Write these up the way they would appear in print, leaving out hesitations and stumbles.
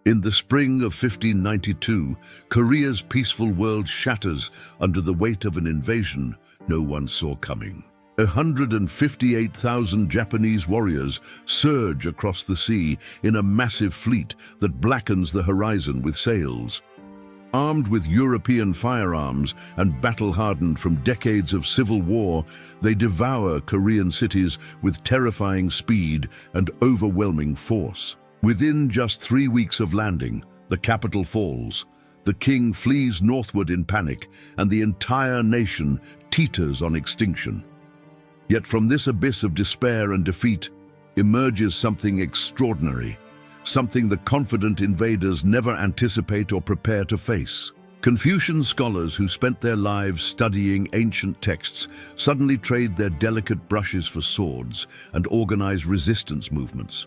In the spring of 1592, Korea's peaceful world shatters under the weight of an invasion no one saw coming. 158,000 Japanese warriors surge across the sea in a massive fleet that blackens the horizon with sails. Armed with European firearms and battle-hardened from decades of civil war, they devour Korean cities with terrifying speed and overwhelming force. Within just 3 weeks of landing, the capital falls. The king flees northward in panic, and the entire nation teeters on extinction. Yet from this abyss of despair and defeat emerges something extraordinary, something the confident invaders never anticipate or prepare to face. Confucian scholars who spent their lives studying ancient texts suddenly trade their delicate brushes for swords and organize resistance movements.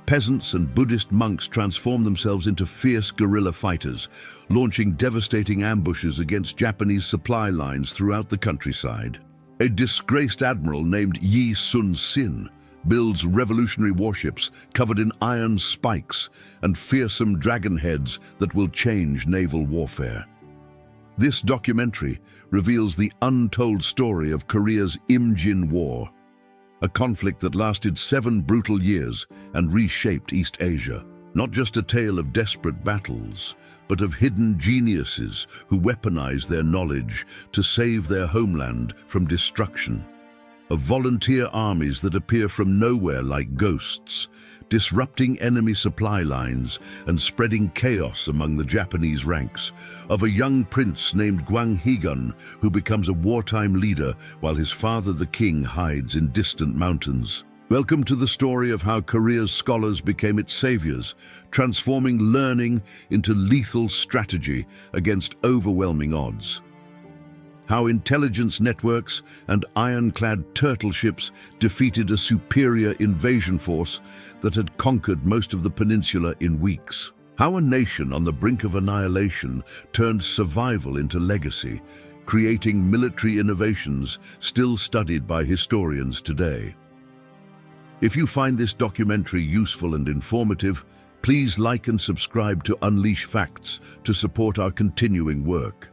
Peasants and Buddhist monks transform themselves into fierce guerrilla fighters, launching devastating ambushes against Japanese supply lines throughout the countryside. A disgraced admiral named Yi Sun-sin builds revolutionary warships covered in iron spikes and fearsome dragon heads that will change naval warfare. This documentary reveals the untold story of Korea's Imjin War, a conflict that lasted 7 brutal years and reshaped East Asia. Not just a tale of desperate battles, but of hidden geniuses who weaponized their knowledge to save their homeland from destruction. Of volunteer armies that appear from nowhere like ghosts, disrupting enemy supply lines and spreading chaos among the Japanese ranks. Of a young prince named Gwanghaegun who becomes a wartime leader while his father the king hides in distant mountains. Welcome to the story of how Korea's scholars became its saviors, transforming learning into lethal strategy against overwhelming odds. How intelligence networks and ironclad turtle ships defeated a superior invasion force that had conquered most of the peninsula in weeks. How a nation on the brink of annihilation turned survival into legacy, creating military innovations still studied by historians today. If you find this documentary useful and informative, please like and subscribe to Unleash Facts to support our continuing work.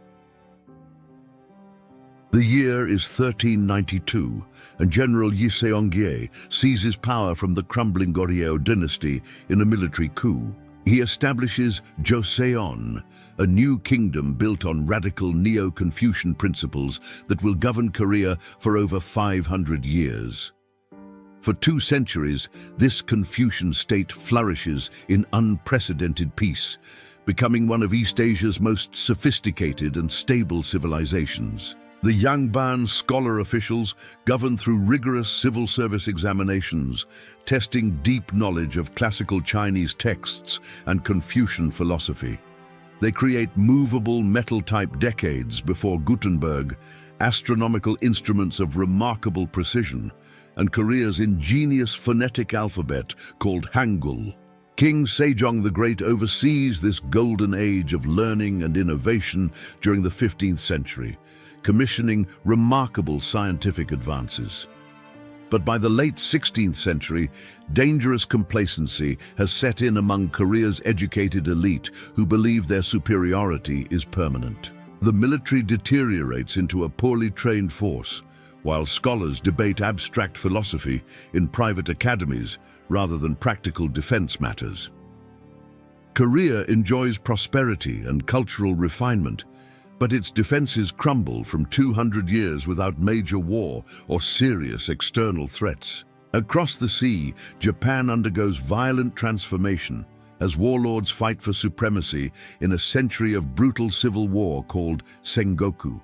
The year is 1392, and General Yi Sun-sin seizes power from the crumbling Goryeo dynasty in a military coup. He establishes Joseon, a new kingdom built on radical Neo-Confucian principles that will govern Korea for over 500 years. For 2 centuries, this Confucian state flourishes in unprecedented peace, becoming one of East Asia's most sophisticated and stable civilizations. The yangban scholar officials govern through rigorous civil service examinations, testing deep knowledge of classical Chinese texts and Confucian philosophy. They create movable metal-type decades before Gutenberg, astronomical instruments of remarkable precision, and Korea's ingenious phonetic alphabet called Hangul. King Sejong the Great oversees this golden age of learning and innovation during the 15th century, commissioning remarkable scientific advances. But by the late 16th century, dangerous complacency has set in among Korea's educated elite who believe their superiority is permanent. The military deteriorates into a poorly trained force, while scholars debate abstract philosophy in private academies rather than practical defense matters. Korea enjoys prosperity and cultural refinement, but its defenses crumble from 200 years without major war or serious external threats. Across the sea, Japan undergoes violent transformation as warlords fight for supremacy in a century of brutal civil war called Sengoku.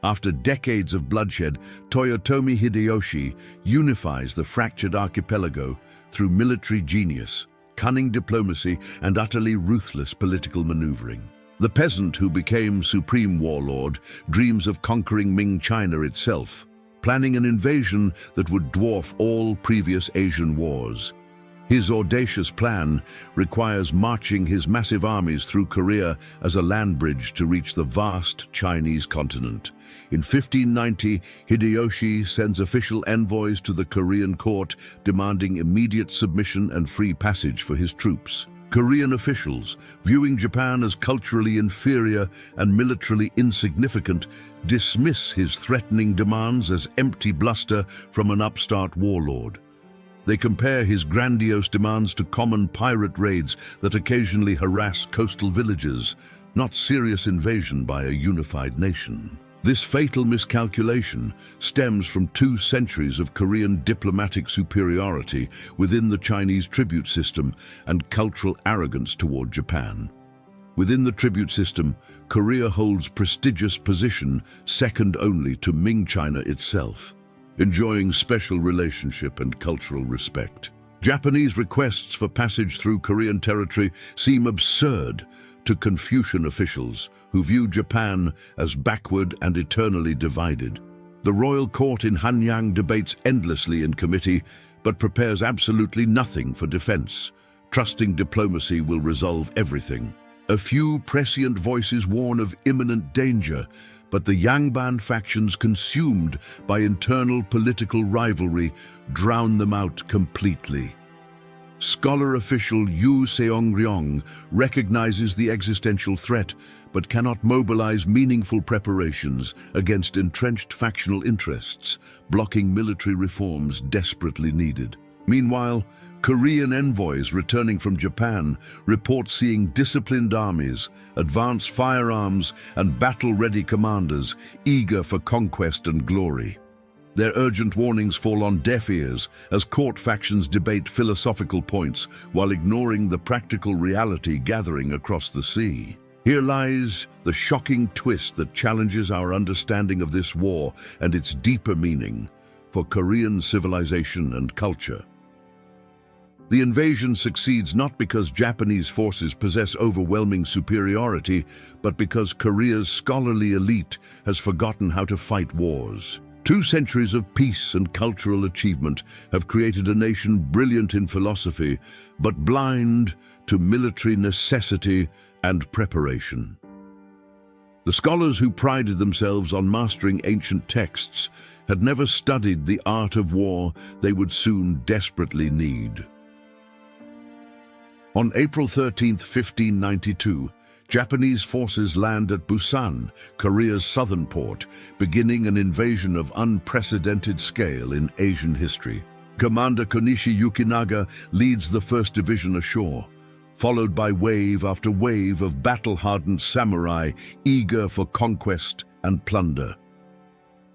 After decades of bloodshed, Toyotomi Hideyoshi unifies the fractured archipelago through military genius, cunning diplomacy, and utterly ruthless political maneuvering. The peasant who became supreme warlord dreams of conquering Ming China itself, planning an invasion that would dwarf all previous Asian wars. His audacious plan requires marching his massive armies through Korea as a land bridge to reach the vast Chinese continent. In 1590, Hideyoshi sends official envoys to the Korean court demanding immediate submission and free passage for his troops. Korean officials, viewing Japan as culturally inferior and militarily insignificant, dismiss his threatening demands as empty bluster from an upstart warlord. They compare his grandiose demands to common pirate raids that occasionally harass coastal villages, not serious invasion by a unified nation. This fatal miscalculation stems from 2 centuries of Korean diplomatic superiority within the Chinese tribute system and cultural arrogance toward Japan. Within the tribute system, Korea holds prestigious position second only to Ming China itself, enjoying special relationship and cultural respect. Japanese requests for passage through Korean territory seem absurd to Confucian officials who view Japan as backward and eternally divided. The royal court in Hanyang debates endlessly in committee, but prepares absolutely nothing for defense, trusting diplomacy will resolve everything. A few prescient voices warn of imminent danger, but the yangban factions, consumed by internal political rivalry, drown them out completely. Scholar official Yu Seong-ryong recognizes the existential threat, but cannot mobilize meaningful preparations against entrenched factional interests, blocking military reforms desperately needed. Meanwhile, Korean envoys returning from Japan report seeing disciplined armies, advanced firearms, and battle-ready commanders eager for conquest and glory. Their urgent warnings fall on deaf ears as court factions debate philosophical points while ignoring the practical reality gathering across the sea. Here lies the shocking twist that challenges our understanding of this war and its deeper meaning for Korean civilization and culture. The invasion succeeds not because Japanese forces possess overwhelming superiority, but because Korea's scholarly elite has forgotten how to fight wars. 2 centuries of peace and cultural achievement have created a nation brilliant in philosophy, but blind to military necessity and preparation. The scholars who prided themselves on mastering ancient texts had never studied the art of war they would soon desperately need. On April 13, 1592, Japanese forces land at Busan, Korea's southern port, beginning an invasion of unprecedented scale in Asian history. Commander Konishi Yukinaga leads the 1st Division ashore, followed by wave after wave of battle-hardened samurai eager for conquest and plunder.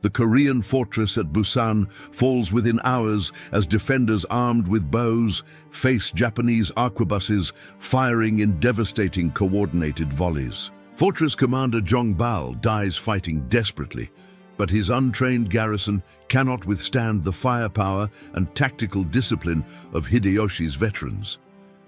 The Korean fortress at Busan falls within hours as defenders armed with bows face Japanese arquebuses firing in devastating coordinated volleys. Fortress commander Jongbal dies fighting desperately, but his untrained garrison cannot withstand the firepower and tactical discipline of Hideyoshi's veterans.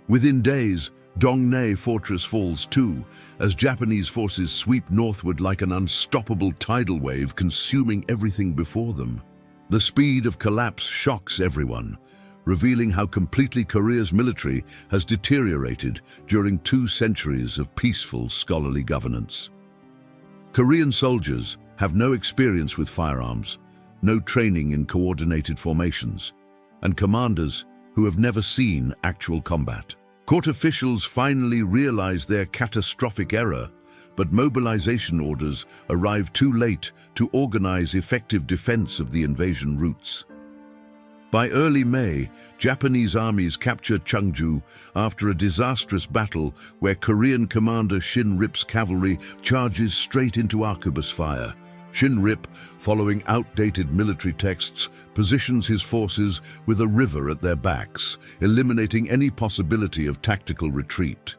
Within days, Dongnae Fortress falls too, as Japanese forces sweep northward like an unstoppable tidal wave, consuming everything before them. The speed of collapse shocks everyone, revealing how completely Korea's military has deteriorated during 2 centuries of peaceful scholarly governance. Korean soldiers have no experience with firearms, no training in coordinated formations, and commanders who have never seen actual combat. Court officials finally realize their catastrophic error, but mobilization orders arrive too late to organize effective defense of the invasion routes. By early May, Japanese armies capture Cheongju after a disastrous battle where Korean commander Shin Rip's cavalry charges straight into arquebus fire. Shin Rip, following outdated military texts, positions his forces with a river at their backs, eliminating any possibility of tactical retreat.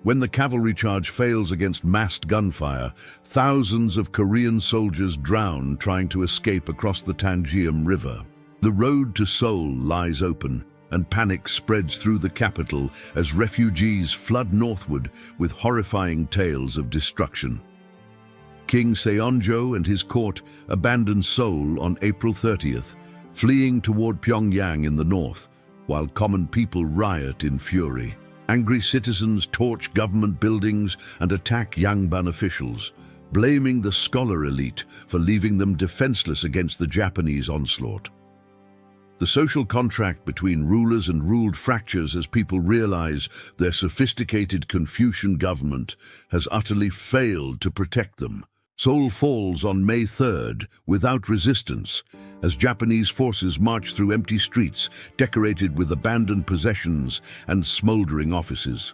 When the cavalry charge fails against massed gunfire, thousands of Korean soldiers drown trying to escape across the Tangium River. The road to Seoul lies open, and panic spreads through the capital as refugees flood northward with horrifying tales of destruction. King Seonjo and his court abandon Seoul on April 30th, fleeing toward Pyongyang in the north, while common people riot in fury. Angry citizens torch government buildings and attack yangban officials, blaming the scholar elite for leaving them defenseless against the Japanese onslaught. The social contract between rulers and ruled fractures as people realize their sophisticated Confucian government has utterly failed to protect them. Seoul falls on May 3rd without resistance as Japanese forces march through empty streets decorated with abandoned possessions and smoldering offices.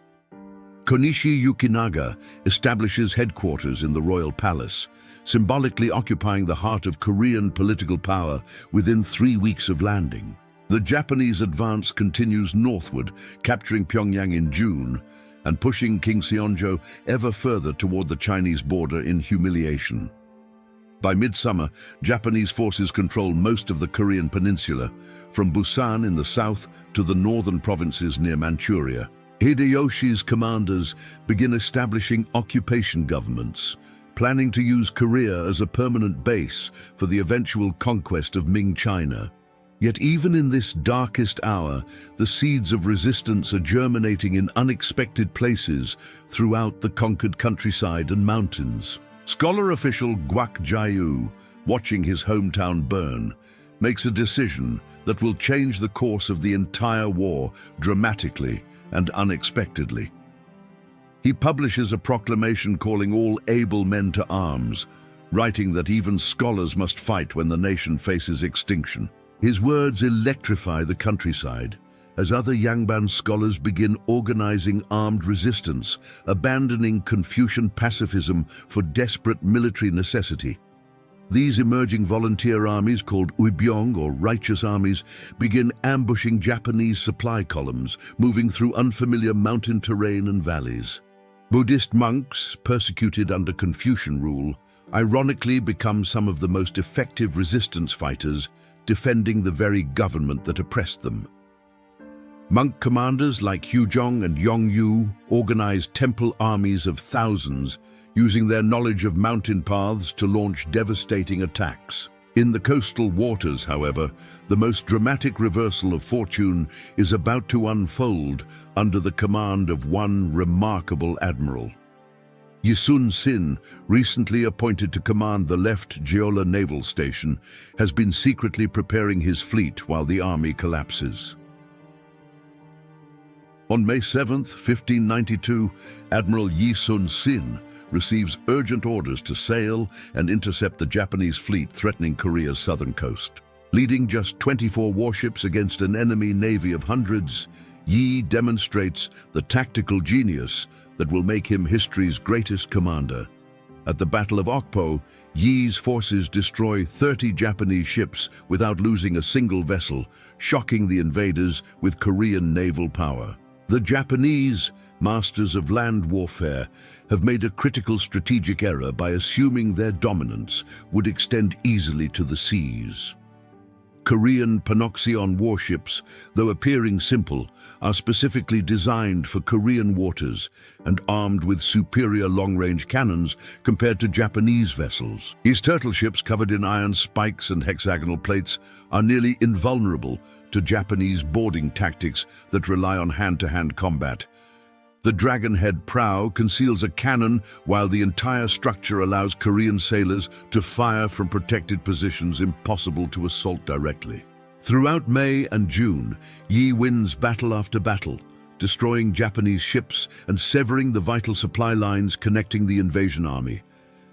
Konishi Yukinaga establishes headquarters in the royal palace, symbolically occupying the heart of Korean political power within 3 weeks of landing. The Japanese advance continues northward, capturing Pyongyang in June and pushing King Seonjo ever further toward the Chinese border in humiliation. By midsummer, Japanese forces control most of the Korean peninsula, from Busan in the south to the northern provinces near Manchuria. Hideyoshi's commanders begin establishing occupation governments, planning to use Korea as a permanent base for the eventual conquest of Ming China. Yet even in this darkest hour, the seeds of resistance are germinating in unexpected places throughout the conquered countryside and mountains. Scholar official Gwak Jae-woo, watching his hometown burn, makes a decision that will change the course of the entire war dramatically and unexpectedly. He publishes a proclamation calling all able men to arms, writing that even scholars must fight when the nation faces extinction. His words electrify the countryside as other yangban scholars begin organizing armed resistance, abandoning Confucian pacifism for desperate military necessity. These emerging volunteer armies, called Uibyong or righteous armies, begin ambushing Japanese supply columns, moving through unfamiliar mountain terrain and valleys. Buddhist monks, persecuted under Confucian rule, ironically become some of the most effective resistance fighters, defending the very government that oppressed them. Monk commanders like Hyujong and Yongyu organized temple armies of thousands, using their knowledge of mountain paths to launch devastating attacks. In the coastal waters, however, the most dramatic reversal of fortune is about to unfold under the command of one remarkable admiral. Yi Sun-sin, recently appointed to command the left Jeolla naval station, has been secretly preparing his fleet while the army collapses. On May 7, 1592, Admiral Yi Sun-sin receives urgent orders to sail and intercept the Japanese fleet threatening Korea's southern coast. Leading just 24 warships against an enemy navy of hundreds, Yi demonstrates the tactical genius that will make him history's greatest commander. At the Battle of Okpo, Yi's forces destroy 30 Japanese ships without losing a single vessel, shocking the invaders with Korean naval power. The Japanese, masters of land warfare, have made a critical strategic error by assuming their dominance would extend easily to the seas. Korean Panoxeon warships, though appearing simple, are specifically designed for Korean waters and armed with superior long-range cannons compared to Japanese vessels. These turtle ships, covered in iron spikes and hexagonal plates, are nearly invulnerable to Japanese boarding tactics that rely on hand-to-hand combat. The dragonhead prow conceals a cannon, while the entire structure allows Korean sailors to fire from protected positions impossible to assault directly. Throughout May and June, Yi wins battle after battle, destroying Japanese ships and severing the vital supply lines connecting the invasion army.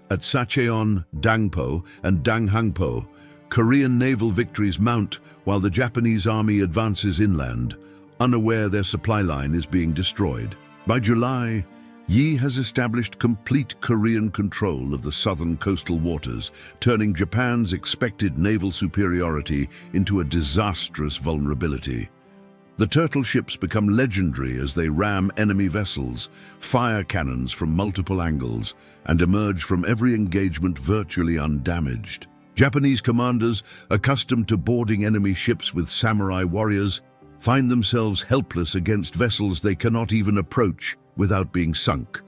At Sacheon, Dangpo, and Danghangpo, Korean naval victories mount while the Japanese army advances inland, unaware their supply line is being destroyed. By July, Yi has established complete Korean control of the southern coastal waters, turning Japan's expected naval superiority into a disastrous vulnerability. The turtle ships become legendary as they ram enemy vessels, fire cannons from multiple angles, and emerge from every engagement virtually undamaged. Japanese commanders, accustomed to boarding enemy ships with samurai warriors, find themselves helpless against vessels they cannot even approach without being sunk.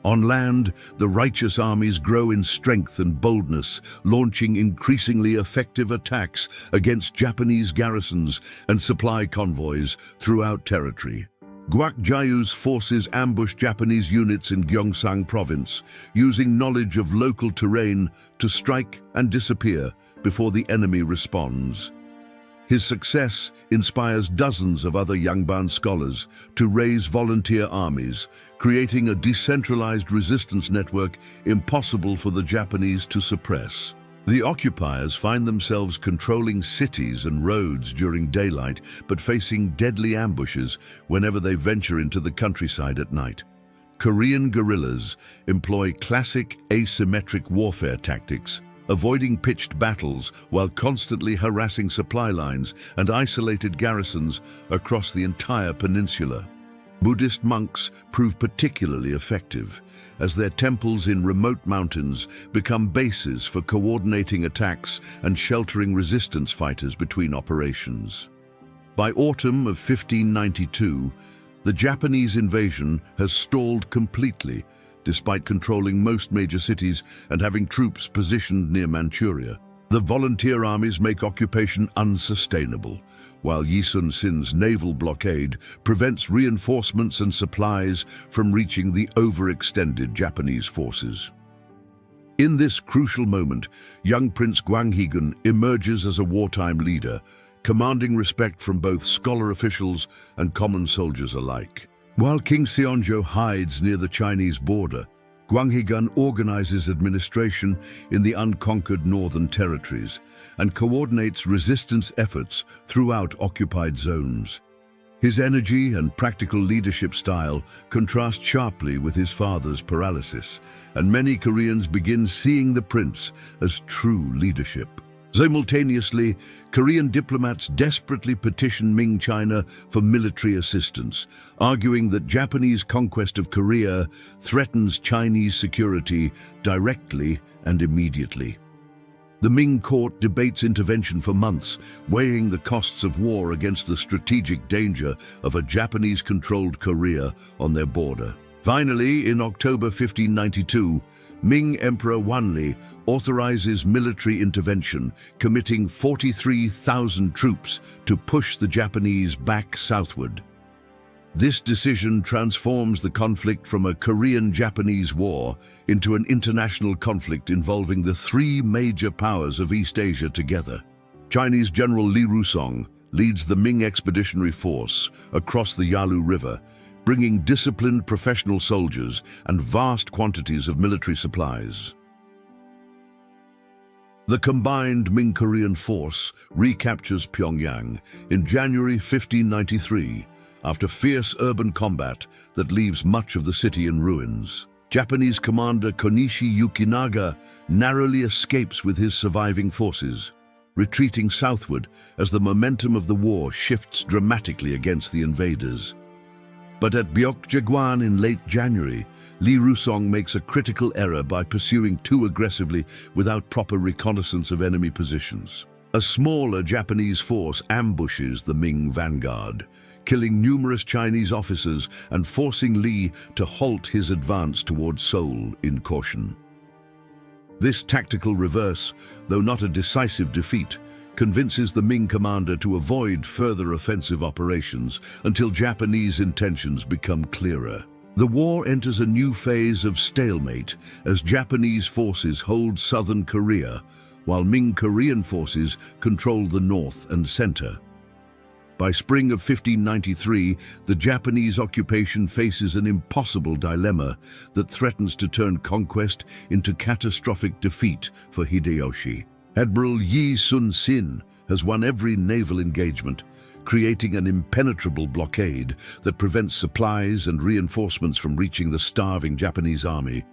On land, the righteous armies grow in strength and boldness, launching increasingly effective attacks against Japanese garrisons and supply convoys throughout territory. Gwak Jae-woo's forces ambush Japanese units in Gyeongsang province, using knowledge of local terrain to strike and disappear before the enemy responds. His success inspires dozens of other yangban scholars to raise volunteer armies, creating a decentralized resistance network impossible for the Japanese to suppress. The occupiers find themselves controlling cities and roads during daylight, but facing deadly ambushes whenever they venture into the countryside at night. Korean guerrillas employ classic asymmetric warfare tactics, avoiding pitched battles while constantly harassing supply lines and isolated garrisons across the entire peninsula. Buddhist monks prove particularly effective, as their temples in remote mountains become bases for coordinating attacks and sheltering resistance fighters between operations. By autumn of 1592, the Japanese invasion has stalled completely, despite controlling most major cities and having troops positioned near Manchuria. The volunteer armies make occupation unsustainable, while Yi Sun-sin's naval blockade prevents reinforcements and supplies from reaching the overextended Japanese forces. In this crucial moment, young Prince Gwanghaegun emerges as a wartime leader, commanding respect from both scholar officials and common soldiers alike. While King Seonjo hides near the Chinese border, Gwanghaegun organizes administration in the unconquered northern territories and coordinates resistance efforts throughout occupied zones. His energy and practical leadership style contrast sharply with his father's paralysis, and many Koreans begin seeing the prince as true leadership. Simultaneously, Korean diplomats desperately petition Ming China for military assistance, arguing that Japanese conquest of Korea threatens Chinese security directly and immediately. The Ming court debates intervention for months, weighing the costs of war against the strategic danger of a Japanese-controlled Korea on their border. Finally, in October 1592, Ming Emperor Wanli authorizes military intervention, committing 43,000 troops to push the Japanese back southward. This decision transforms the conflict from a Korean-Japanese war into an international conflict involving the three major powers of East Asia together. Chinese General Li Rusong leads the Ming Expeditionary Force across the Yalu River, bringing disciplined professional soldiers and vast quantities of military supplies. The combined Ming-Korean force recaptures Pyongyang in January 1593 after fierce urban combat that leaves much of the city in ruins. Japanese commander Konishi Yukinaga narrowly escapes with his surviving forces, retreating southward as the momentum of the war shifts dramatically against the invaders. But at Byeokjaegwan in late January, Li Rusong makes a critical error by pursuing too aggressively without proper reconnaissance of enemy positions. A smaller Japanese force ambushes the Ming vanguard, killing numerous Chinese officers and forcing Li to halt his advance towards Seoul in caution. This tactical reverse, though not a decisive defeat, convinces the Ming commander to avoid further offensive operations until Japanese intentions become clearer. The war enters a new phase of stalemate as Japanese forces hold southern Korea, while Ming Korean forces control the north and center. By spring of 1593, the Japanese occupation faces an impossible dilemma that threatens to turn conquest into catastrophic defeat for Hideyoshi. Admiral Yi Sun-sin has won every naval engagement, creating an impenetrable blockade that prevents supplies and reinforcements from reaching the starving Japanese army.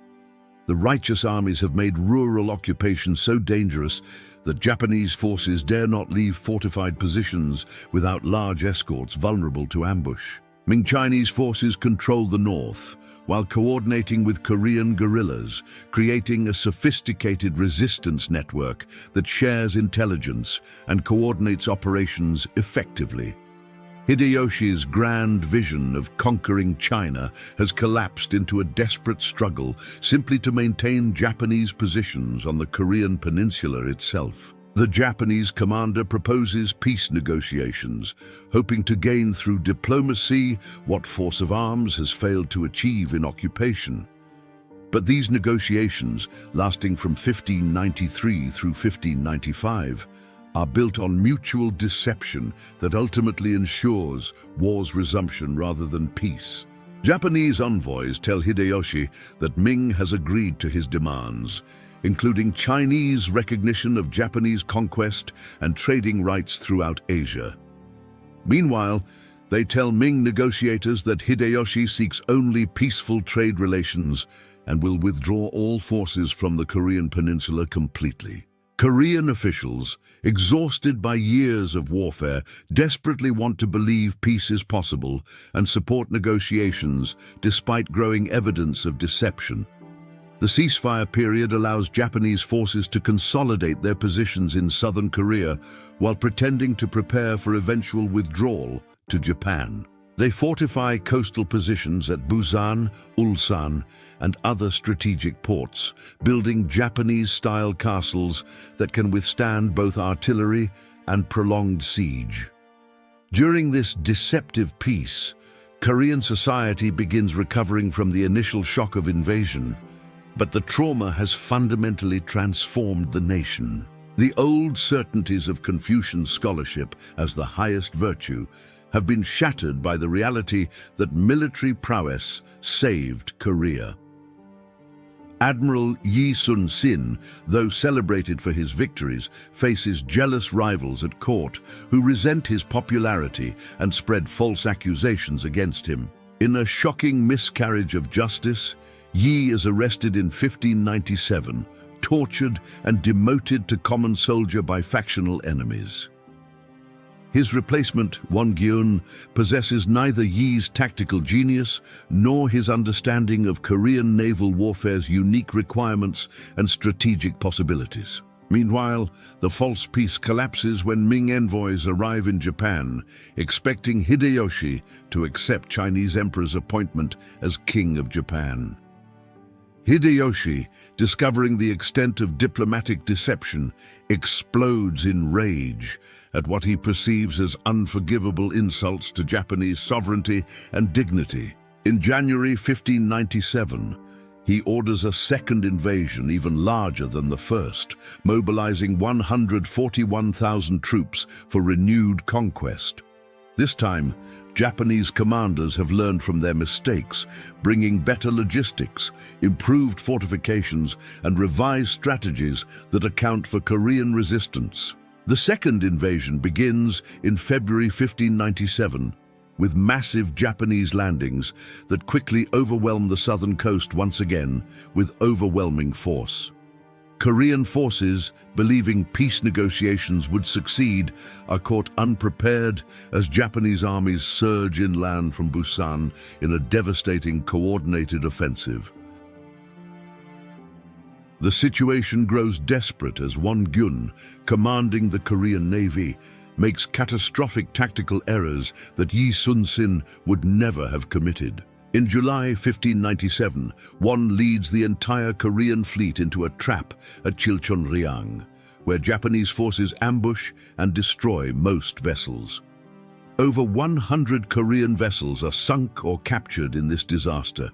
The righteous armies have made rural occupation so dangerous that Japanese forces dare not leave fortified positions without large escorts vulnerable to ambush. Ming Chinese forces control the north, while coordinating with Korean guerrillas, creating a sophisticated resistance network that shares intelligence and coordinates operations effectively. Hideyoshi's grand vision of conquering China has collapsed into a desperate struggle simply to maintain Japanese positions on the Korean peninsula itself. The Japanese commander proposes peace negotiations, hoping to gain through diplomacy what force of arms has failed to achieve in occupation. But these negotiations, lasting from 1593 through 1595, are built on mutual deception that ultimately ensures war's resumption rather than peace. Japanese envoys tell Hideyoshi that Ming has agreed to his demands, including Chinese recognition of Japanese conquest and trading rights throughout Asia. Meanwhile, they tell Ming negotiators that Hideyoshi seeks only peaceful trade relations and will withdraw all forces from the Korean peninsula completely. Korean officials, exhausted by years of warfare, desperately want to believe peace is possible and support negotiations despite growing evidence of deception. The ceasefire period allows Japanese forces to consolidate their positions in southern Korea while pretending to prepare for eventual withdrawal to Japan. They fortify coastal positions at Busan, Ulsan, and other strategic ports, building Japanese-style castles that can withstand both artillery and prolonged siege. During this deceptive peace, Korean society begins recovering from the initial shock of invasion, but the trauma has fundamentally transformed the nation. The old certainties of Confucian scholarship as the highest virtue have been shattered by the reality that military prowess saved Korea. Admiral Yi Sun-sin, though celebrated for his victories, faces jealous rivals at court who resent his popularity and spread false accusations against him. In a shocking miscarriage of justice, Yi is arrested in 1597, tortured and demoted to common soldier by factional enemies. His replacement, Gwanghaegun, possesses neither Yi's tactical genius nor his understanding of Korean naval warfare's unique requirements and strategic possibilities. Meanwhile, the false peace collapses when Ming envoys arrive in Japan, expecting Hideyoshi to accept Chinese emperor's appointment as King of Japan. Hideyoshi, discovering the extent of diplomatic deception, explodes in rage at what he perceives as unforgivable insults to Japanese sovereignty and dignity. In January 1597, he orders a second invasion even larger than the first, mobilizing 141,000 troops for renewed conquest. This time, Japanese commanders have learned from their mistakes, bringing better logistics, improved fortifications, and revised strategies that account for Korean resistance. The second invasion begins in February 1597, with massive Japanese landings that quickly overwhelm the southern coast once again with overwhelming force. Korean forces, believing peace negotiations would succeed, are caught unprepared as Japanese armies surge inland from Busan in a devastating coordinated offensive. The situation grows desperate as Gwanghaegun, commanding the Korean Navy, makes catastrophic tactical errors that Yi Sun-sin would never have committed. In July 1597, Won leads the entire Korean fleet into a trap at Chilcheonryang, where Japanese forces ambush and destroy most vessels. Over 100 Korean vessels are sunk or captured in this disaster,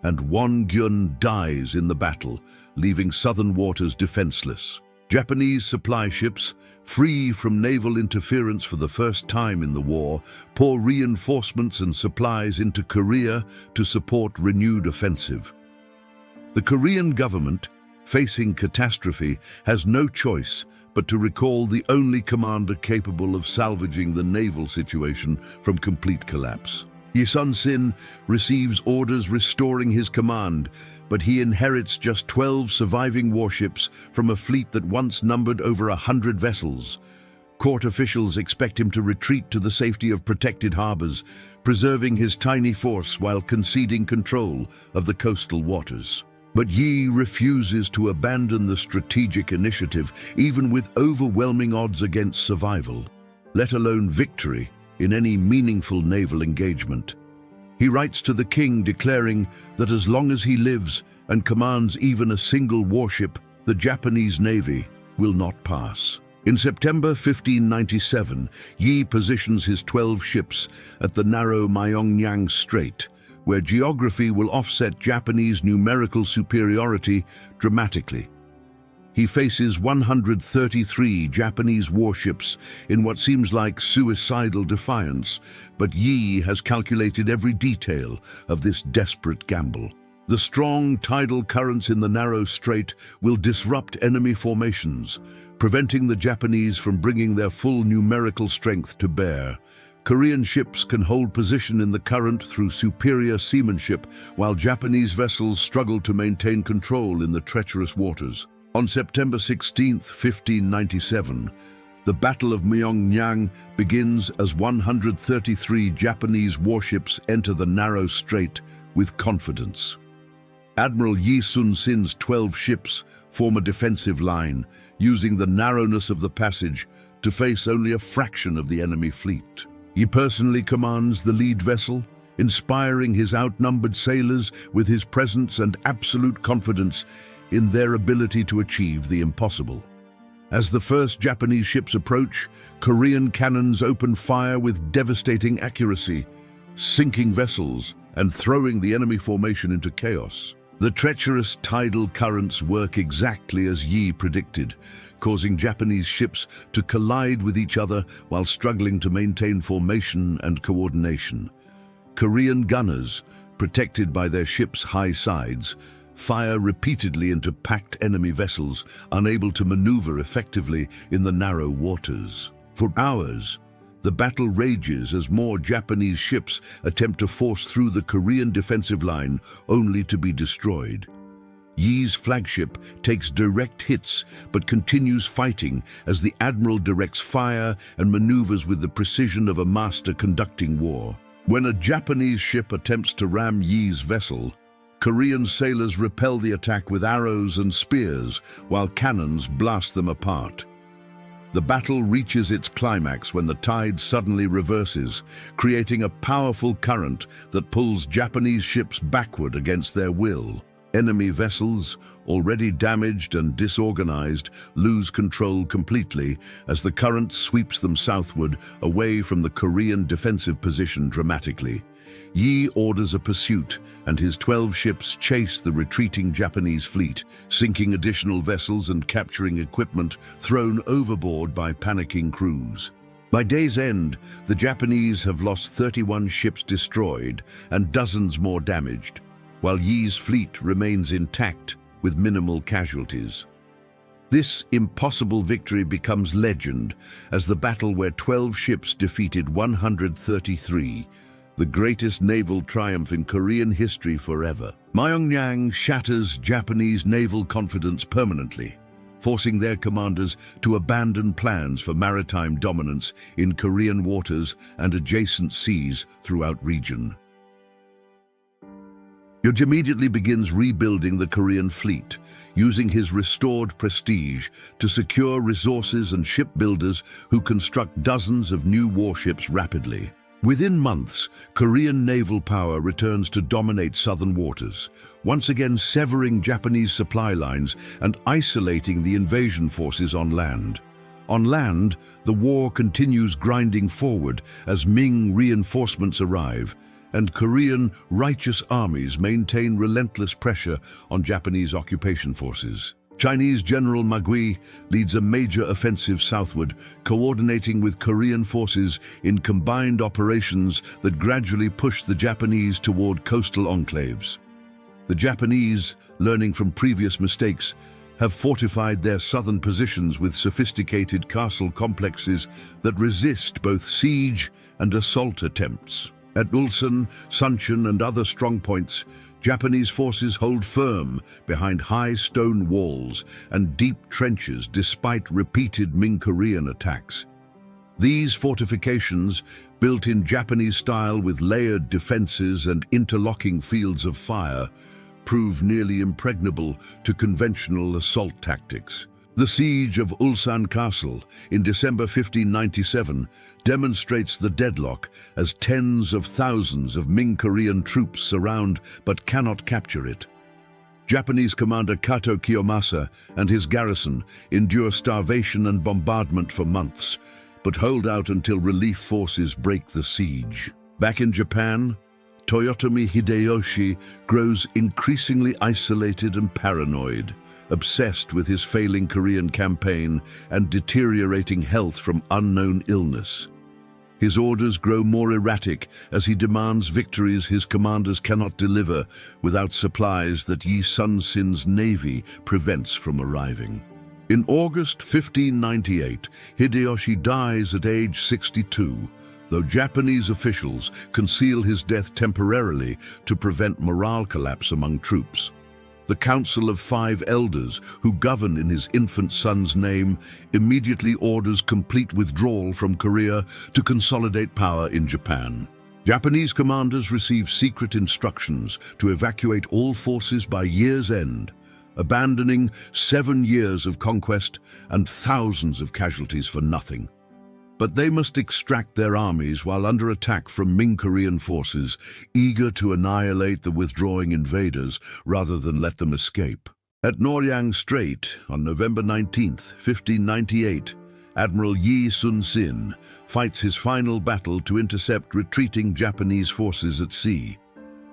and Gwanghaegun dies in the battle, leaving southern waters defenseless. Japanese supply ships, free from naval interference for the first time in the war, pour reinforcements and supplies into Korea to support renewed offensive. The Korean government, facing catastrophe, has no choice but to recall the only commander capable of salvaging the naval situation from complete collapse. Yi Sun-sin receives orders restoring his command, but he inherits just 12 surviving warships from a fleet that once numbered over 100 vessels. Court officials expect him to retreat to the safety of protected harbors, preserving his tiny force while conceding control of the coastal waters. But Yi refuses to abandon the strategic initiative, even with overwhelming odds against survival, let alone victory in any meaningful naval engagement. He writes to the king declaring that as long as he lives and commands even a single warship, the Japanese Navy will not pass. In September 1597, Yi positions his 12 ships at the narrow Myeongnyang Strait, where geography will offset Japanese numerical superiority dramatically. he faces 133 Japanese warships in what seems like suicidal defiance, but Yi has calculated every detail of this desperate gamble. The strong tidal currents in the narrow strait will disrupt enemy formations, preventing the Japanese from bringing their full numerical strength to bear. Korean ships can hold position in the current through superior seamanship, while Japanese vessels struggle to maintain control in the treacherous waters. On September 16, 1597, the Battle of Myeongnyang begins as 133 Japanese warships enter the narrow strait with confidence. Admiral Yi Sun-sin's 12 ships form a defensive line, using the narrowness of the passage to face only a fraction of the enemy fleet. He personally commands the lead vessel, inspiring his outnumbered sailors with his presence and absolute confidence in their ability to achieve the impossible. As the first Japanese ships approach, Korean cannons open fire with devastating accuracy, sinking vessels and throwing the enemy formation into chaos. The treacherous tidal currents work exactly as Yi predicted, causing Japanese ships to collide with each other while struggling to maintain formation and coordination. Korean gunners, protected by their ships' high sides, fire repeatedly into packed enemy vessels, unable to maneuver effectively in the narrow waters. For hours, the battle rages as more Japanese ships attempt to force through the Korean defensive line, only to be destroyed. Yi's flagship takes direct hits but continues fighting as the admiral directs fire and maneuvers with the precision of a master conducting war. When a Japanese ship attempts to ram Yi's vessel, Korean sailors repel the attack with arrows and spears, while cannons blast them apart. The battle reaches its climax when the tide suddenly reverses, creating a powerful current that pulls Japanese ships backward against their will. Enemy vessels, already damaged and disorganized, lose control completely as the current sweeps them southward, away from the Korean defensive position dramatically. Yi orders a pursuit, and his 12 ships chase the retreating Japanese fleet, sinking additional vessels and capturing equipment thrown overboard by panicking crews. By day's end, the Japanese have lost 31 ships destroyed and dozens more damaged, while Yi's fleet remains intact with minimal casualties. This impossible victory becomes legend as the battle where 12 ships defeated 133, the greatest naval triumph in Korean history forever. Myeongnyang shatters Japanese naval confidence permanently, forcing their commanders to abandon plans for maritime dominance in Korean waters and adjacent seas throughout region. Yi immediately begins rebuilding the Korean fleet, using his restored prestige to secure resources and shipbuilders who construct dozens of new warships rapidly. Within months, Korean naval power returns to dominate southern waters, once again severing Japanese supply lines and isolating the invasion forces on land. On land, the war continues grinding forward as Ming reinforcements arrive, and Korean righteous armies maintain relentless pressure on Japanese occupation forces. Chinese General Magui leads a major offensive southward, coordinating with Korean forces in combined operations that gradually push the Japanese toward coastal enclaves. The Japanese, learning from previous mistakes, have fortified their southern positions with sophisticated castle complexes that resist both siege and assault attempts. At Ulsan, Suncheon, and other strongpoints, Japanese forces hold firm behind high stone walls and deep trenches despite repeated Ming-Korean attacks. These fortifications, built in Japanese style with layered defenses and interlocking fields of fire, prove nearly impregnable to conventional assault tactics. The siege of Ulsan Castle in December 1597 demonstrates the deadlock as tens of thousands of Ming-Korean troops surround but cannot capture it. Japanese commander Kato Kiyomasa and his garrison endure starvation and bombardment for months, but hold out until relief forces break the siege. Back in Japan, Toyotomi Hideyoshi grows increasingly isolated and paranoid, obsessed with his failing Korean campaign and deteriorating health from unknown illness. His orders grow more erratic as he demands victories his commanders cannot deliver without supplies that Yi Sun-sin's navy prevents from arriving. In August 1598, Hideyoshi dies at age 62, though Japanese officials conceal his death temporarily to prevent morale collapse among troops. The Council of Five Elders, who govern in his infant son's name, immediately orders complete withdrawal from Korea to consolidate power in Japan. Japanese commanders receive secret instructions to evacuate all forces by year's end, abandoning 7 years of conquest and thousands of casualties for nothing. But they must extract their armies while under attack from Ming Korean forces, eager to annihilate the withdrawing invaders rather than let them escape. At Myeongnyang Strait, on November 19, 1598, Admiral Yi Sun-sin fights his final battle to intercept retreating Japanese forces at sea.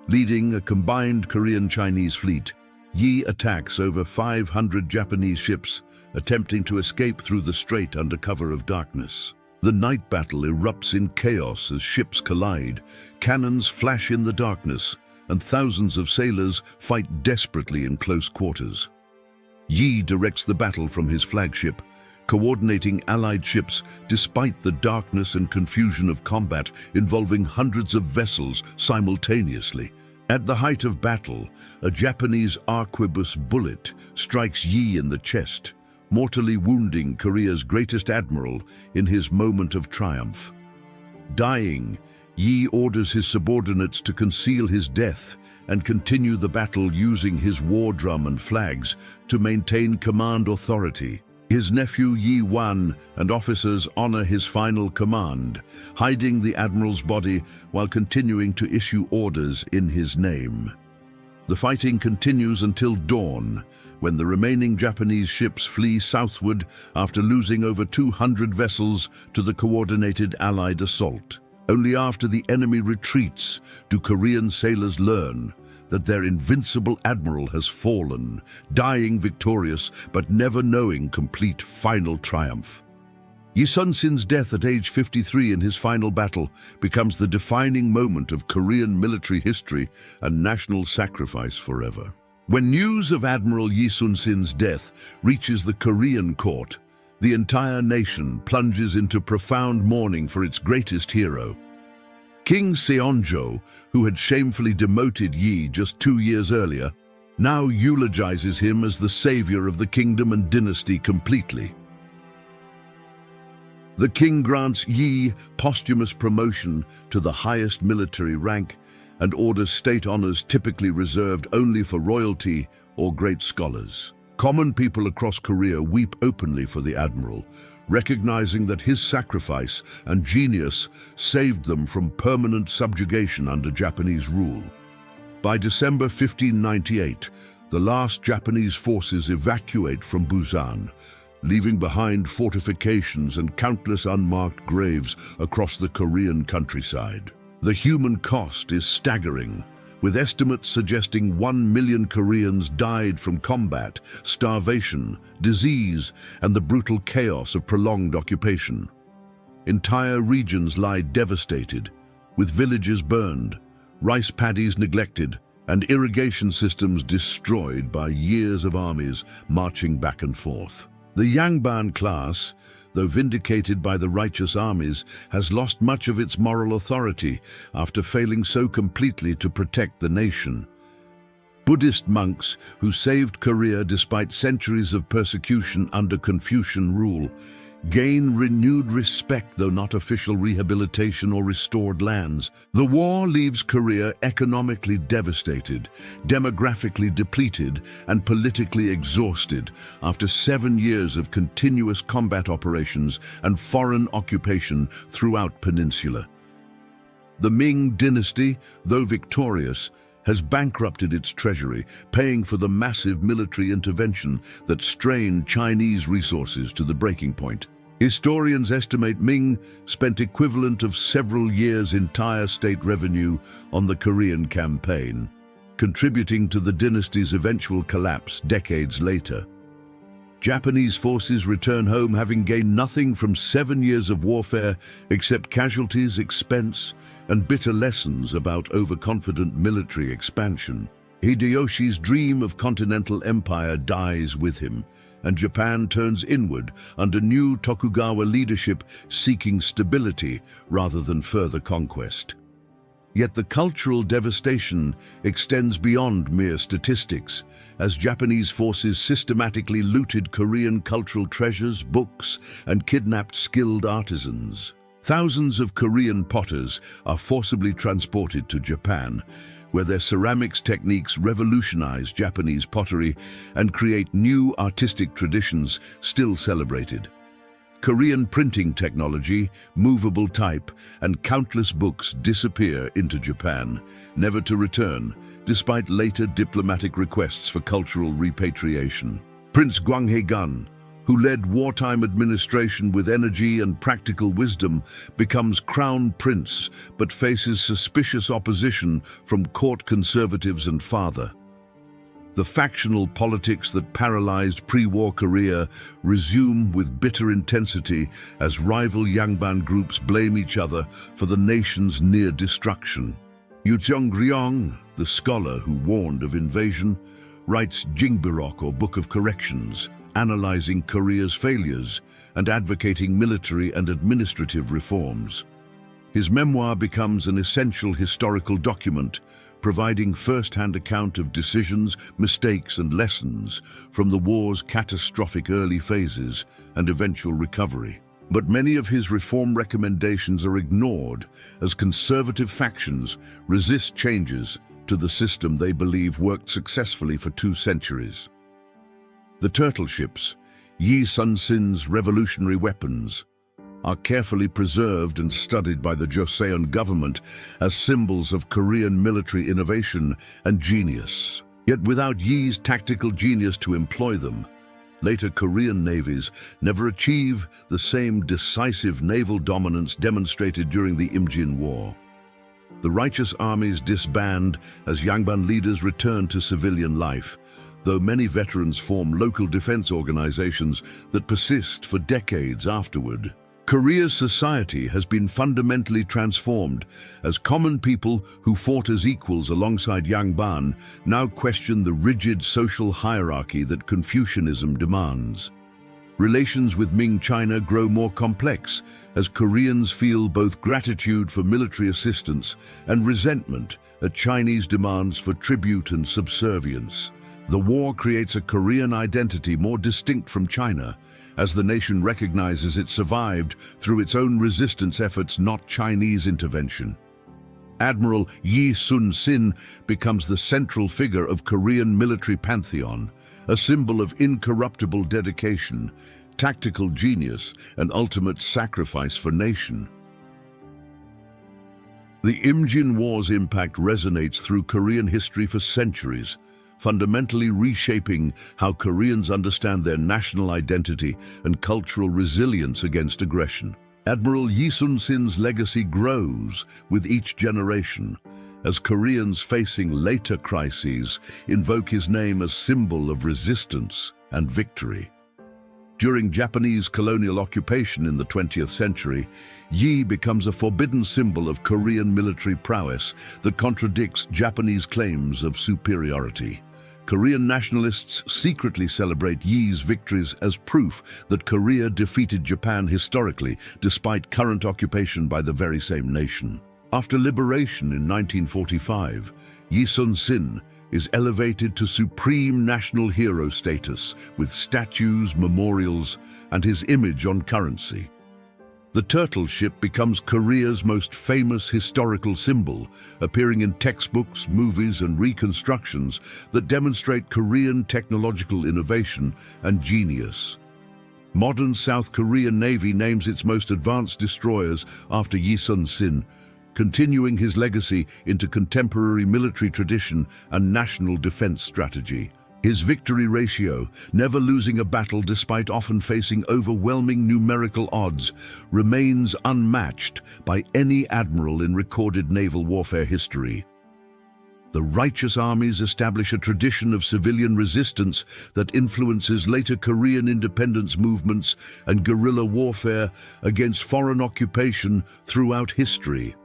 Leading a combined Korean-Chinese fleet, Yi attacks over 500 Japanese ships, attempting to escape through the strait under cover of darkness. The night battle erupts in chaos as ships collide, cannons flash in the darkness, and thousands of sailors fight desperately in close quarters. Yi directs the battle from his flagship, coordinating Allied ships despite the darkness and confusion of combat involving hundreds of vessels simultaneously. At the height of battle, a Japanese arquebus bullet strikes Yi in the chest, mortally wounding Korea's greatest admiral in his moment of triumph. Dying, Yi orders his subordinates to conceal his death and continue the battle using his war drum and flags to maintain command authority. His nephew Yi Wan and officers honor his final command, hiding the admiral's body while continuing to issue orders in his name. The fighting continues until dawn, when the remaining Japanese ships flee southward after losing over 200 vessels to the coordinated Allied assault. Only after the enemy retreats do Korean sailors learn that their invincible admiral has fallen, dying victorious but never knowing complete final triumph. Yi Sun-sin's death at age 53 in his final battle becomes the defining moment of Korean military history and national sacrifice forever. When news of Admiral Yi Sun-sin's death reaches the Korean court, the entire nation plunges into profound mourning for its greatest hero. King Seonjo, who had shamefully demoted Yi just 2 years earlier, now eulogizes him as the savior of the kingdom and dynasty completely. The king grants Yi posthumous promotion to the highest military rank and orders state honors typically reserved only for royalty or great scholars. Common people across Korea weep openly for the admiral, recognizing that his sacrifice and genius saved them from permanent subjugation under Japanese rule. By December 1598, the last Japanese forces evacuate from Busan, leaving behind fortifications and countless unmarked graves across the Korean countryside. The human cost is staggering, with estimates suggesting 1 million Koreans died from combat, starvation, disease, and the brutal chaos of prolonged occupation. Entire regions lie devastated, with villages burned, rice paddies neglected, and irrigation systems destroyed by years of armies marching back and forth. The yangban class, though vindicated by the righteous armies, has lost much of its moral authority after failing so completely to protect the nation. Buddhist monks, who saved Korea despite centuries of persecution under Confucian rule, gain renewed respect, though not official rehabilitation or restored lands. The war leaves Korea economically devastated, demographically depleted, and politically exhausted after 7 years of continuous combat operations and foreign occupation throughout peninsula. The Ming Dynasty, though victorious, has bankrupted its treasury, paying for the massive military intervention that strained Chinese resources to the breaking point. Historians estimate Ming spent equivalent of several years' entire state revenue on the Korean campaign. contributing to the dynasty's eventual collapse decades later. Japanese forces return home having gained nothing from 7 years of warfare except casualties, expense, and bitter lessons about overconfident military expansion. Hideyoshi's dream of continental empire dies with him, and Japan turns inward under new Tokugawa leadership, seeking stability rather than further conquest. Yet the cultural devastation extends beyond mere statistics, as Japanese forces systematically looted Korean cultural treasures, books, and kidnapped skilled artisans. Thousands of Korean potters are forcibly transported to Japan, where their ceramics techniques revolutionize Japanese pottery and create new artistic traditions still celebrated. Korean printing technology, movable type, and countless books disappear into Japan, never to return, despite later diplomatic requests for cultural repatriation. Prince Gwanghaegun, who led wartime administration with energy and practical wisdom, becomes crown prince but faces suspicious opposition from court conservatives and father. The factional politics that paralyzed pre-war Korea resume with bitter intensity as rival yangban groups blame each other for the nation's near destruction. Yu Ryong, the scholar who warned of invasion, writes Jingbirok, or Book of Corrections, analyzing Korea's failures and advocating military and administrative reforms. His memoir becomes an essential historical document, providing first-hand account of decisions, mistakes, and lessons from the war's catastrophic early phases and eventual recovery. But many of his reform recommendations are ignored as conservative factions resist changes to the system they believe worked successfully for 2 centuries. The turtle ships, Yi Sun-sin's revolutionary weapons, are carefully preserved and studied by the Joseon government as symbols of Korean military innovation and genius. Yet without Yi's tactical genius to employ them, later Korean navies never achieve the same decisive naval dominance demonstrated during the Imjin War. The righteous armies disband as yangban leaders return to civilian life, though many veterans form local defense organizations that persist for decades afterward. Korea's society has been fundamentally transformed as common people who fought as equals alongside yangban now question the rigid social hierarchy that Confucianism demands. Relations with Ming China grow more complex as Koreans feel both gratitude for military assistance and resentment at Chinese demands for tribute and subservience. The war creates a Korean identity more distinct from China, as the nation recognizes it survived through its own resistance efforts, not Chinese intervention. Admiral Yi Sun-sin becomes the central figure of Korean military pantheon, a symbol of incorruptible dedication, tactical genius, and ultimate sacrifice for nation. The Imjin War's impact resonates through Korean history for centuries, fundamentally reshaping how Koreans understand their national identity and cultural resilience against aggression. Admiral Yi Sun-sin's legacy grows with each generation, as Koreans facing later crises invoke his name as symbol of resistance and victory. During Japanese colonial occupation in the 20th century, Yi becomes a forbidden symbol of Korean military prowess that contradicts Japanese claims of superiority. Korean nationalists secretly celebrate Yi's victories as proof that Korea defeated Japan historically, despite current occupation by the very same nation. After liberation in 1945, Yi Sun-sin is elevated to supreme national hero status with statues, memorials, and his image on currency. The turtle ship becomes Korea's most famous historical symbol, appearing in textbooks, movies, and reconstructions that demonstrate Korean technological innovation and genius. Modern South Korean Navy names its most advanced destroyers after Yi Sun-sin, continuing his legacy into contemporary military tradition and national defense strategy. His victory ratio, never losing a battle despite often facing overwhelming numerical odds, remains unmatched by any admiral in recorded naval warfare history. The righteous armies establish a tradition of civilian resistance that influences later Korean independence movements and guerrilla warfare against foreign occupation throughout history.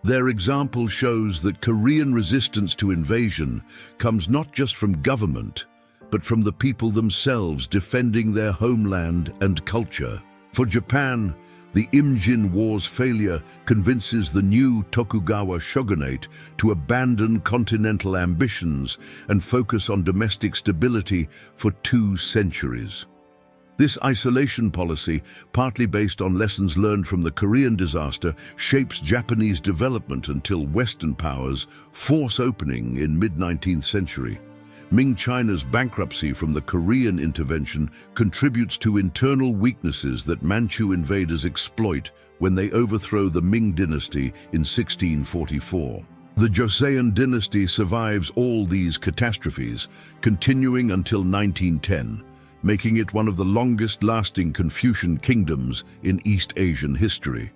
Their example shows that Korean resistance to invasion comes not just from government, but from the people themselves defending their homeland and culture. For Japan, the Imjin War's failure convinces the new Tokugawa shogunate to abandon continental ambitions and focus on domestic stability for 2 centuries. This isolation policy, partly based on lessons learned from the Korean disaster, shapes Japanese development until Western powers force opening in mid-19th century. Ming China's bankruptcy from the Korean intervention contributes to internal weaknesses that Manchu invaders exploit when they overthrow the Ming Dynasty in 1644. The Joseon Dynasty survives all these catastrophes, continuing until 1910, making it one of the longest-lasting Confucian kingdoms in East Asian history.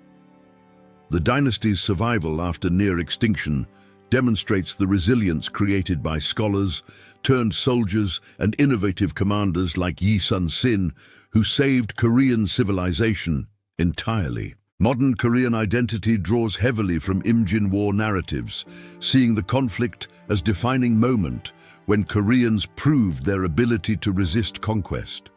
The dynasty's survival after near extinction demonstrates the resilience created by scholars, turned soldiers, and innovative commanders like Yi Sun-sin, who saved Korean civilization entirely. Modern Korean identity draws heavily from Imjin War narratives, seeing the conflict as defining moment when Koreans proved their ability to resist conquest.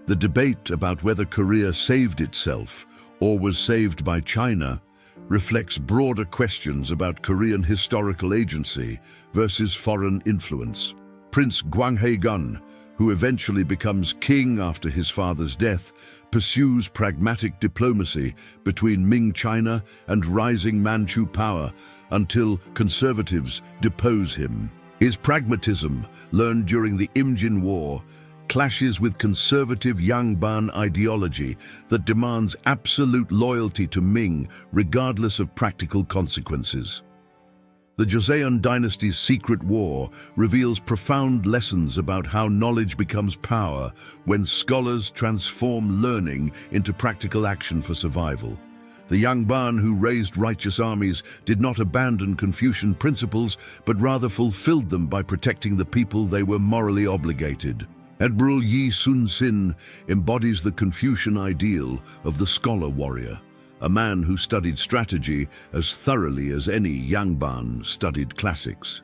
The debate about whether Korea saved itself or was saved by China reflects broader questions about Korean historical agency versus foreign influence. Prince Gwanghaegun, who eventually becomes king after his father's death, pursues pragmatic diplomacy between Ming China and rising Manchu power until conservatives depose him. His pragmatism, learned during the Imjin War, clashes with conservative yangban ideology that demands absolute loyalty to Ming regardless of practical consequences. The Joseon Dynasty's secret war reveals profound lessons about how knowledge becomes power when scholars transform learning into practical action for survival. The yangban who raised righteous armies did not abandon Confucian principles, but rather fulfilled them by protecting the people they were morally obligated. Admiral Yi Sun-sin embodies the Confucian ideal of the scholar warrior, a man who studied strategy as thoroughly as any yangban studied classics.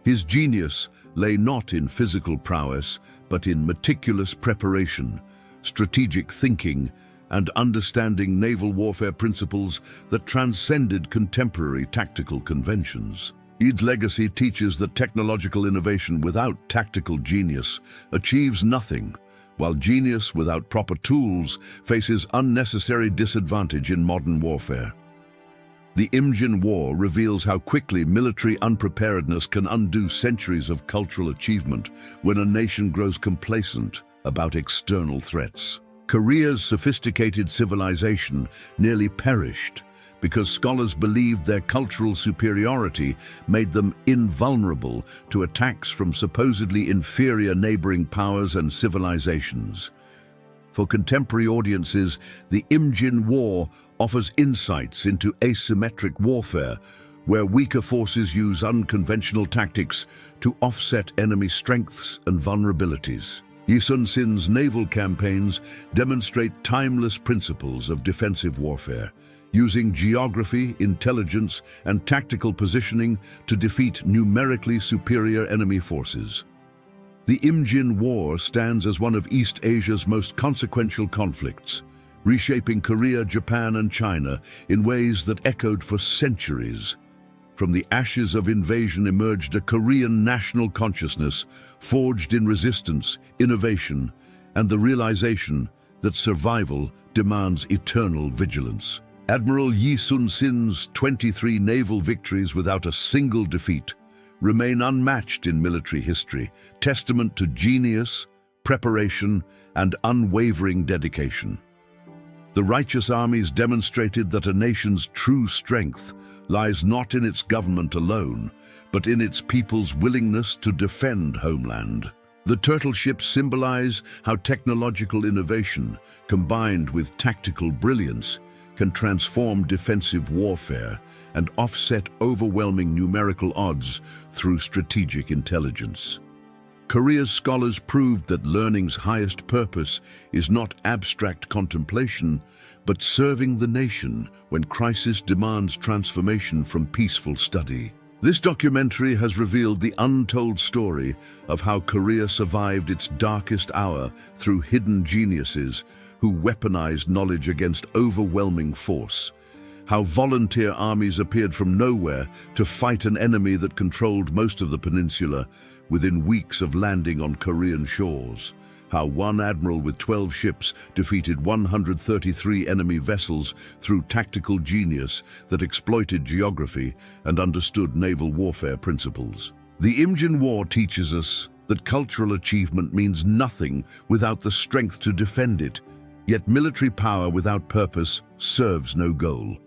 His genius lay not in physical prowess, but in meticulous preparation, strategic thinking, and understanding naval warfare principles that transcended contemporary tactical conventions. Yi's legacy teaches that technological innovation without tactical genius achieves nothing, while genius without proper tools faces unnecessary disadvantage in modern warfare. The Imjin War reveals how quickly military unpreparedness can undo centuries of cultural achievement when a nation grows complacent about external threats. Korea's sophisticated civilization nearly perished because scholars believed their cultural superiority made them invulnerable to attacks from supposedly inferior neighboring powers and civilizations. For contemporary audiences, the Imjin War offers insights into asymmetric warfare, where weaker forces use unconventional tactics to offset enemy strengths and vulnerabilities. Yi Sun-sin's naval campaigns demonstrate timeless principles of defensive warfare, using geography, intelligence, and tactical positioning to defeat numerically superior enemy forces. The Imjin War stands as one of East Asia's most consequential conflicts, reshaping Korea, Japan, and China in ways that echoed for centuries. From the ashes of invasion emerged a Korean national consciousness forged in resistance, innovation, and the realization that survival demands eternal vigilance. Admiral Yi Sun-sin's 23 naval victories without a single defeat remain unmatched in military history, testament to genius, preparation, and unwavering dedication. The righteous armies demonstrated that a nation's true strength lies not in its government alone, but in its people's willingness to defend homeland. The turtle ships symbolize how technological innovation, combined with tactical brilliance, can transform defensive warfare and offset overwhelming numerical odds through strategic intelligence. Korea's scholars proved that learning's highest purpose is not abstract contemplation, but serving the nation when crisis demands transformation from peaceful study. This documentary has revealed the untold story of how Korea survived its darkest hour through hidden geniuses who weaponized knowledge against overwhelming force, how volunteer armies appeared from nowhere to fight an enemy that controlled most of the peninsula within weeks of landing on Korean shores, how one admiral with 12 ships defeated 133 enemy vessels through tactical genius that exploited geography and understood naval warfare principles. The Imjin War teaches us that cultural achievement means nothing without the strength to defend it, yet military power without purpose serves no goal.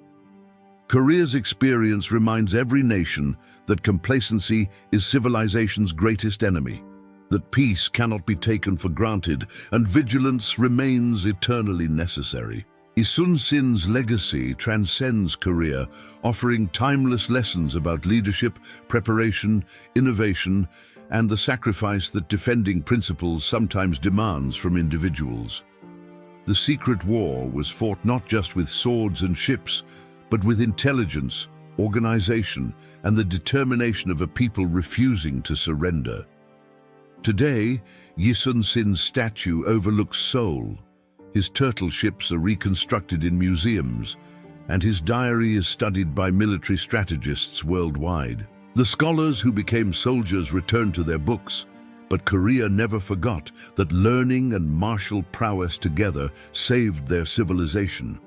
Korea's experience reminds every nation that complacency is civilization's greatest enemy, that peace cannot be taken for granted and vigilance remains eternally necessary. Yi Sun-sin's legacy transcends Korea, offering timeless lessons about leadership, preparation, innovation, and the sacrifice that defending principles sometimes demands from individuals. The secret war was fought not just with swords and ships, but with intelligence, organization, and the determination of a people refusing to surrender. Today, Yi Sun-sin's statue overlooks Seoul. His turtle ships are reconstructed in museums, and his diary is studied by military strategists worldwide. The scholars who became soldiers returned to their books, but Korea never forgot that learning and martial prowess together saved their civilization.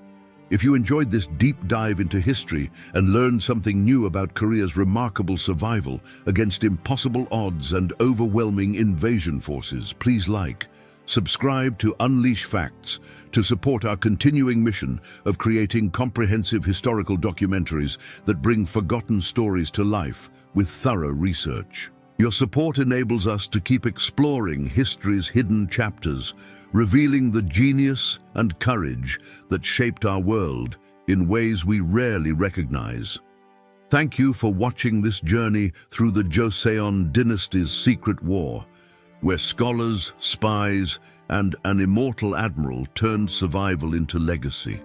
If you enjoyed this deep dive into history and learned something new about Korea's remarkable survival against impossible odds and overwhelming invasion forces, please subscribe to Unleash Facts to support our continuing mission of creating comprehensive historical documentaries that bring forgotten stories to life with thorough research. Your support enables us to keep exploring history's hidden chapters, revealing the genius and courage that shaped our world in ways we rarely recognize. Thank you for watching this journey through the Joseon Dynasty's secret war, where scholars, spies, and an immortal admiral turned survival into legacy.